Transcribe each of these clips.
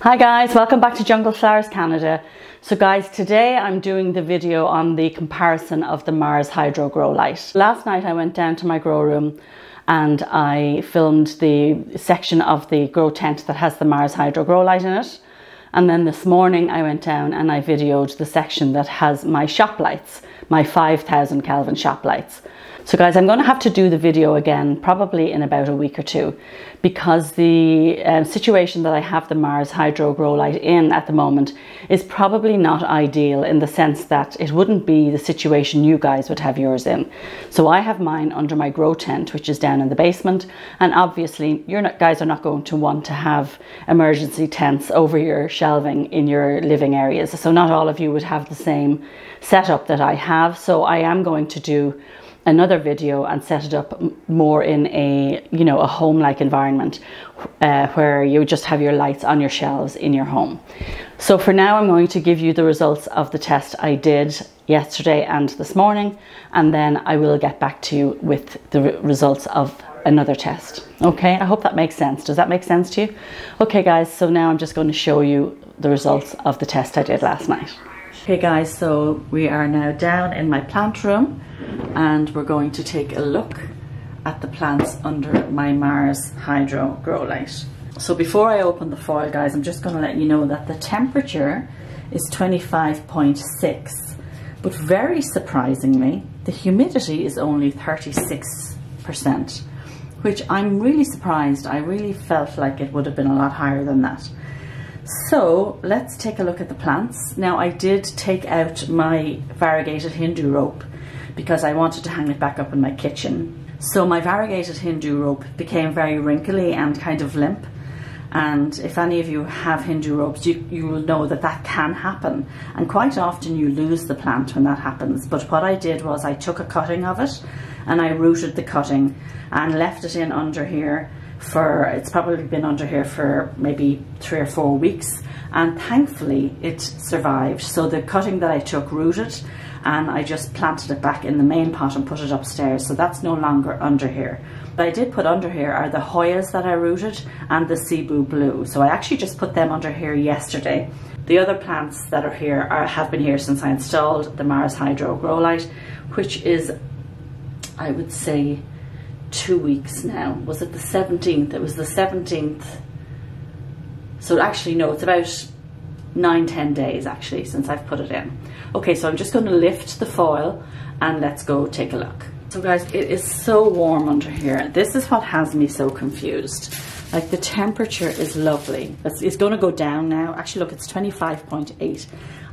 Hi guys, welcome back to Jungle Flowers Canada. So guys, today I'm doing the video on the comparison of the Mars Hydro Grow Light. Last night I went down to my grow room and I filmed the section of the grow tent that has the Mars Hydro Grow Light in it. And then this morning I went down and I videoed the section that has my shop lights, my 5000 Kelvin shop lights. So guys, I'm going to have to do the video again probably in about a week or two, because the situation that I have the Mars Hydro Grow Light in at the moment is probably not ideal, in the sense that it wouldn't be the situation you guys would have yours in. So I have mine under my grow tent, which is down in the basement, and obviously you guys are not going to want to have emergency tents over your shelving in your living areas. So not all of you would have the same setup that I have. So I am going to do another video and set it up more in a, you know, a home-like environment where you just have your lights on your shelves in your home. So for now I'm going to give you the results of the test I did yesterday and this morning, and then I will get back to you with the results of another test. Okay, I hope that makes sense. Does that make sense to you? Okay guys, so now I'm just going to show you the results of the test I did last night. Okay guys, so we are now down in my plant room and we're going to take a look at the plants under my Mars Hydro Grow Light. So before I open the foil guys, I'm just going to let you know that the temperature is 25.6, but very surprisingly the humidity is only 36%, which I'm really surprised. I really felt like it would have been a lot higher than that. So let's take a look at the plants. Now I did take out my variegated Hindu rope because I wanted to hang it back up in my kitchen. So my variegated Hindu rope became very wrinkly and kind of limp. And if any of you have Hindu ropes, you will know that that can happen. And quite often you lose the plant when that happens. But what I did was I took a cutting of it and I rooted the cutting and left it in under here for, it's probably been under here for maybe 3 or 4 weeks, and thankfully it survived. So the cutting that I took rooted and I just planted it back in the main pot and put it upstairs, so that's no longer under here. What I did put under here are the Hoyas that I rooted and the Cebu Blue, so I actually just put them under here yesterday. The other plants that are here have been here since I installed the Mars Hydro Grow Light, which is, I would say, 2 weeks now. Was it the 17th? It was the 17th. So actually no, it's about 9-10 days actually since I've put it in. Okay, so I'm just going to lift the foil and let's go take a look. So guys, it is so warm under here. This is what has me so confused. Like, the temperature is lovely. It's going to go down now. Actually look, it's 25.8.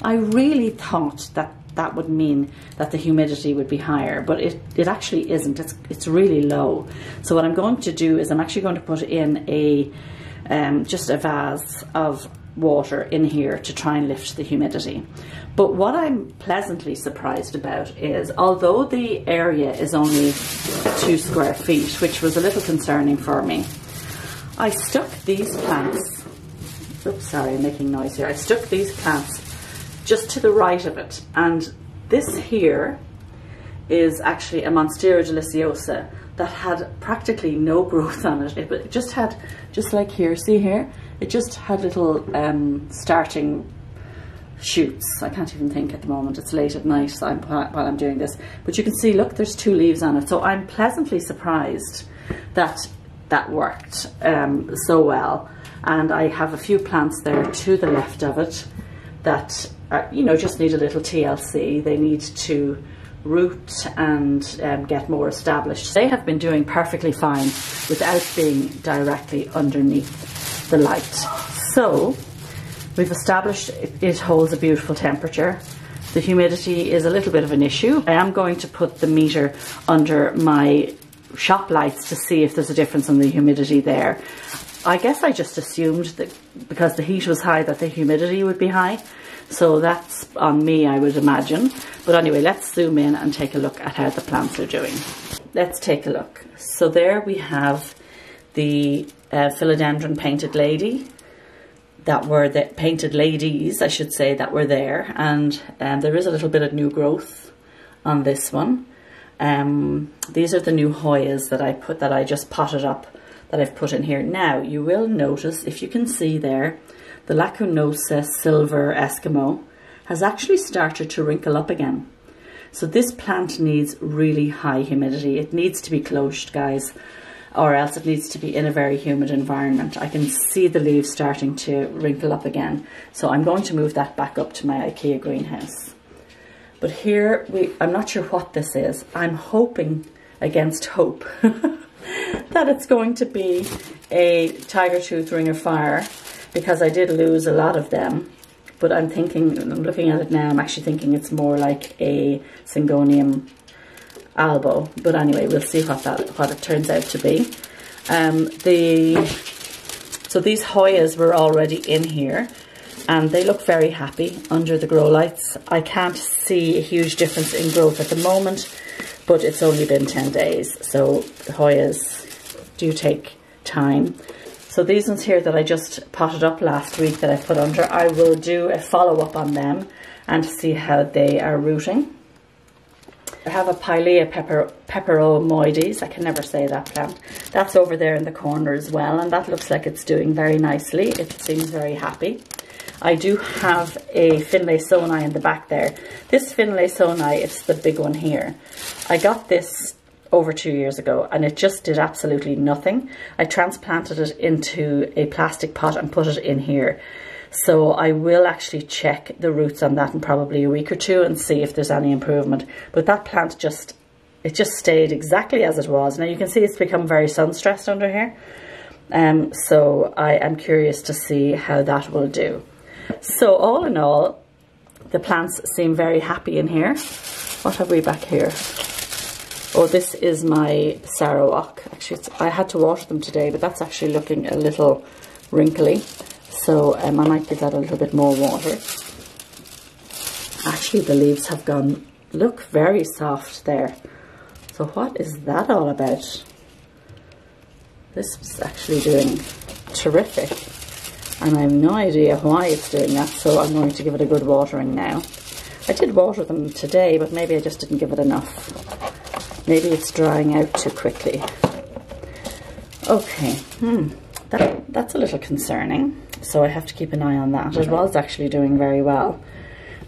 I really thought that that would mean that the humidity would be higher, but it actually isn't. It's really low. So what I'm going to do is I'm actually going to put in a just a vase of water in here to try and lift the humidity. But what I'm pleasantly surprised about is, although the area is only 2 square feet, which was a little concerning for me, I stuck these plants, oops, sorry, I'm making noise here. I stuck these plants just to the right of it, and this here is actually a Monstera deliciosa that had practically no growth on it. It just had, just like here, see here, it just had little starting shoots. I can't even think at the moment, it's late at night while I'm doing this, but you can see, look, there's 2 leaves on it. So I'm pleasantly surprised that that worked so well. And I have a few plants there to the left of it that you know, just need a little TLC. They need to root and get more established. They have been doing perfectly fine without being directly underneath the light. So we've established it holds a beautiful temperature. The humidity is a little bit of an issue. I am going to put the meter under my shop lights to see if there's a difference in the humidity there. I guess I just assumed that because the heat was high that the humidity would be high. So that's on me, I would imagine. But anyway, let's zoom in and take a look at how the plants are doing. Let's take a look. So there we have the philodendron painted lady that were the painted ladies, I should say, that were there. And there is a little bit of new growth on this one. These are the new Hoyas that I just potted up, that I've put in here. Now you will notice, if you can see there, the Lacunosa Silver Eskimo, has actually started to wrinkle up again. So this plant needs really high humidity. It needs to be closed, guys, or else it needs to be in a very humid environment. I can see the leaves starting to wrinkle up again. So I'm going to move that back up to my IKEA greenhouse. But here, I'm not sure what this is. I'm hoping against hope that it's going to be a tiger tooth ring of fire, because I did lose a lot of them. But I'm looking at it now, I'm actually thinking it's more like a Syngonium albo. But anyway, we'll see what it turns out to be. So these Hoyas were already in here, and they look very happy under the grow lights. I can't see a huge difference in growth at the moment, but it's only been 10 days. So the Hoyas do take time. So these ones here that I just potted up last week that I put under, I will do a follow-up on them and see how they are rooting. I have a Pilea peperomoides, I can never say that plant. That's over there in the corner as well, and that looks like it's doing very nicely. It seems very happy. I do have a Finlaysoni in the back there. This Finlaysoni, it's the big one here. I got this over 2 years ago, and it just did absolutely nothing. I transplanted it into a plastic pot and put it in here. So I will actually check the roots on that in probably a week or two and see if there's any improvement. But that plant it just stayed exactly as it was. Now you can see it's become very sun stressed under here. So I am curious to see how that will do. So all in all, the plants seem very happy in here. What have we back here? Oh, this is my Sarawak. Actually, I had to water them today, but that's actually looking a little wrinkly. So I might give that a little bit more water. Actually, the leaves have look very soft there. So what is that all about? This is actually doing terrific. And I have no idea why it's doing that, so I'm going to give it a good watering now. I did water them today, but maybe I just didn't give it enough. Maybe it's drying out too quickly. Okay, that's a little concerning. So I have to keep an eye on that. It was actually doing very well.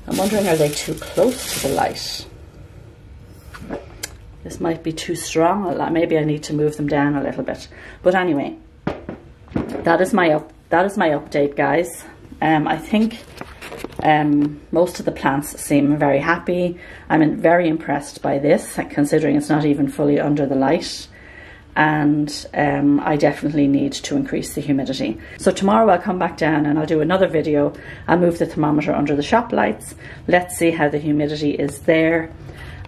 I'm wondering, are they too close to the light? This might be too strong. Maybe I need to move them down a little bit. But anyway, that is my update, guys. I think most of the plants seem very happy. I'm very impressed by this, considering it's not even fully under the light. And I definitely need to increase the humidity. So tomorrow I'll come back down and I'll do another video. I'll move the thermometer under the shop lights. Let's see how the humidity is there.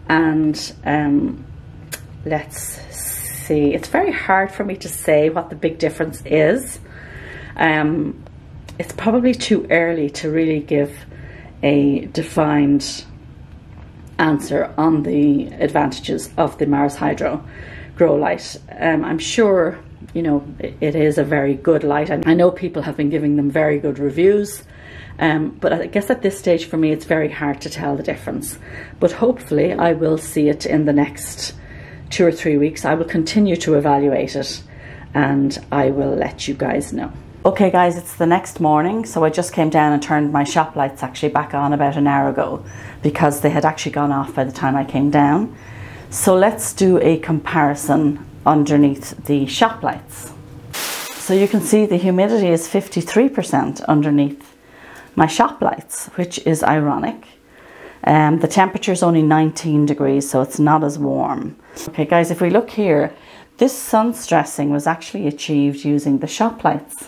And let's see. It's very hard for me to say what the big difference is. It's probably too early to really give a defined answer on the advantages of the Mars Hydro grow light. I'm sure, you know, it is a very good light. I know people have been giving them very good reviews, but I guess at this stage for me it's very hard to tell the difference. But hopefully I will see it in the next 2 or 3 weeks. I will continue to evaluate it and I will let you guys know. Okay guys, it's the next morning, so I just came down and turned my shop lights actually back on about an hour ago because they had actually gone off by the time I came down. So let's do a comparison underneath the shop lights. So you can see the humidity is 53% underneath my shop lights, which is ironic. The temperature is only 19 degrees, so it's not as warm. Okay guys, if we look here, this sun stressing was actually achieved using the shop lights.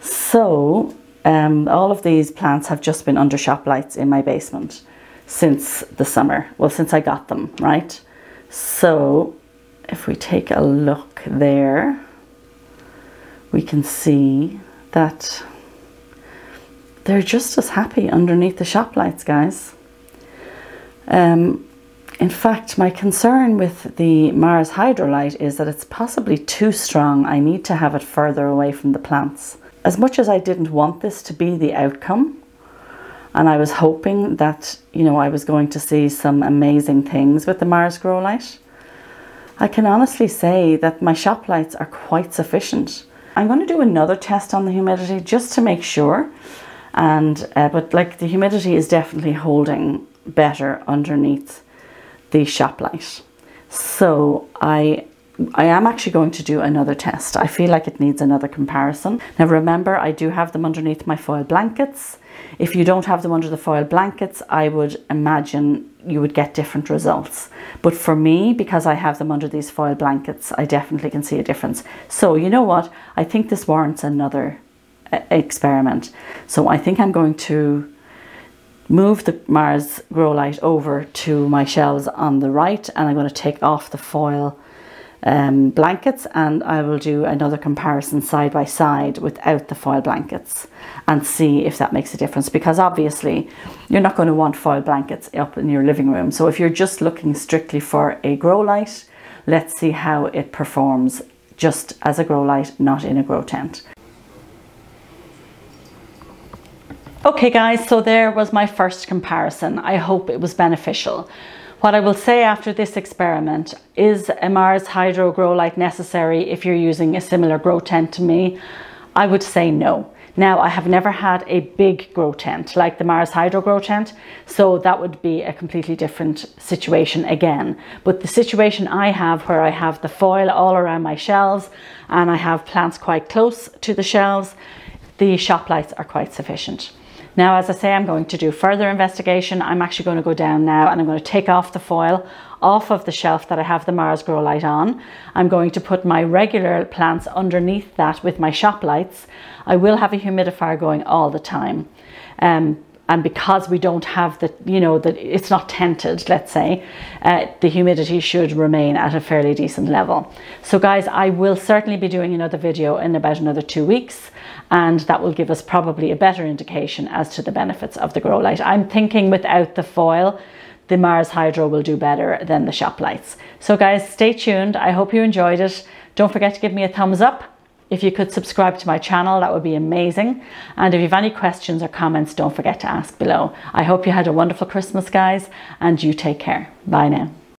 So all of these plants have just been under shop lights in my basement since the summer. Well, since I got them, right? So if we take a look there, we can see that they're just as happy underneath the shop lights, guys. In fact, my concern with the Mars Hydro light is that it's possibly too strong. I need to have it further away from the plants. As much as I didn't want this to be the outcome, and I was hoping that, you know, I was going to see some amazing things with the Mars Grow Light, I can honestly say that my shop lights are quite sufficient. I'm going to do another test on the humidity just to make sure. And but like the humidity is definitely holding better underneath the shop light. So I am actually going to do another test. I feel like it needs another comparison. Now remember, I do have them underneath my foil blankets. If you don't have them under the foil blankets, I would imagine you would get different results. But for me, because I have them under these foil blankets, I definitely can see a difference. So you know what? I think this warrants another experiment. So I think I'm going to move the Mars grow light over to my shelves on the right, and I'm going to take off the foil blankets, and I will do another comparison side by side without the foil blankets and see if that makes a difference, because obviously you're not going to want foil blankets up in your living room. So if you're just looking strictly for a grow light, let's see how it performs just as a grow light, not in a grow tent. Okay guys, so there was my first comparison. I hope it was beneficial. What I will say after this experiment, is a Mars Hydro grow light necessary if you're using a similar grow tent to me? I would say no. Now, I have never had a big grow tent like the Mars Hydro grow tent, so that would be a completely different situation again. But the situation I have, where I have the foil all around my shelves and I have plants quite close to the shelves, the shop lights are quite sufficient. Now, as I say, I'm going to do further investigation. I'm actually going to go down now and I'm going to take off the foil off of the shelf that I have the Mars grow light on. I'm going to put my regular plants underneath that with my shop lights. I will have a humidifier going all the time. And because we don't have the, it's not tented, let's say, the humidity should remain at a fairly decent level. So guys, I will certainly be doing another video in about another 2 weeks, and that will give us probably a better indication as to the benefits of the grow light. I'm thinking without the foil, the Mars Hydro will do better than the shop lights. So guys, stay tuned. I hope you enjoyed it. Don't forget to give me a thumbs up. If you could subscribe to my channel, that would be amazing. And if you have any questions or comments, don't forget to ask below. I hope you had a wonderful Christmas, guys, and you take care. Bye now.